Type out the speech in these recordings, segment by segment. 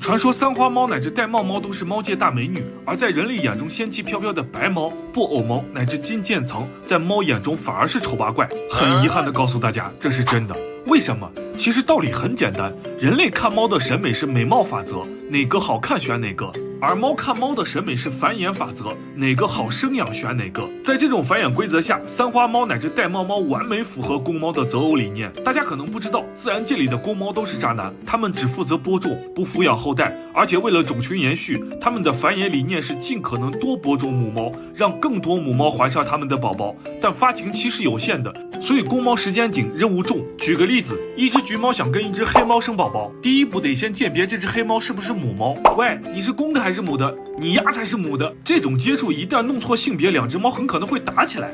传说三花猫乃至玳瑁猫都是猫界大美女，而在人类眼中仙气飘飘的白猫、布偶猫乃至金渐层，在猫眼中反而是丑八怪。很遗憾的告诉大家，这是真的。为什么？其实道理很简单，人类看猫的审美是美貌法则，哪个好看选哪个。而猫看猫的审美是繁衍法则，哪个好生养选哪个。在这种繁衍规则下，三花猫乃至玳瑁猫完美符合公猫的择偶理念。大家可能不知道，自然界里的公猫都是渣男，它们只负责播种，不抚养后代，而且为了种群延续，它们的繁衍理念是尽可能多播种母猫，让更多母猫怀上它们的宝宝。但发情期是有限的，所以公猫时间紧，任务重。举个例子，一只橘猫想跟一只黑猫生宝宝，第一步得先鉴别这只黑猫是不是母猫。喂，你是公的还是母的？你丫才是母的。这种接触一旦弄错性别，两只猫很可能会打起来。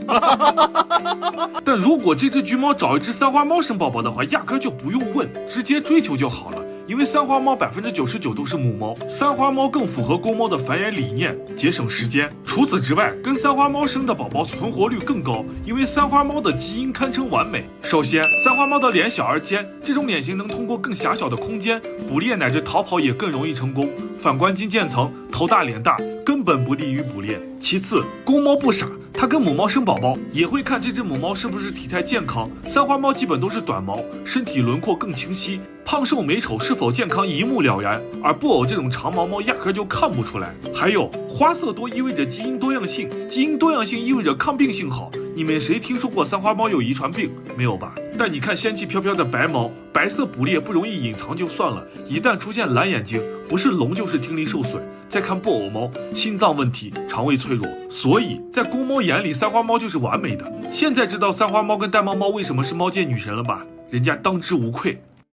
但如果这只橘猫找一只三花猫生宝宝的话，压根就不用问，直接追求就好了。因为三花猫99%都是母猫，三花猫更符合公猫的繁衍理念，节省时间。除此之外，跟三花猫生的宝宝存活率更高，因为三花猫的基因堪称完美。首先，三花猫的脸小而尖，这种脸型能通过更狭小的空间捕猎乃至逃跑也更容易成功。反观金渐层，头大脸大，根本不利于捕猎。其次，公猫不傻，它跟母猫生宝宝也会看这只母猫是不是体态健康。三花猫基本都是短毛，身体轮廓更清晰，胖瘦美丑是否健康一目了然，而布偶这种长毛猫压根就看不出来。还有，花色多意味着基因多样性，基因多样性意味着抗病性好。你们谁听说过三花猫有遗传病？没有吧？但你看仙气飘飘的白猫，白色捕猎不容易隐藏就算了，一旦出现蓝眼睛，不是聋就是听力受损。再看布偶猫，心脏问题，肠胃脆弱，所以在公猫眼里，三花猫就是完美的。现在知道三花猫跟玳瑁猫为什么是猫界女神了吧？人家当之无愧。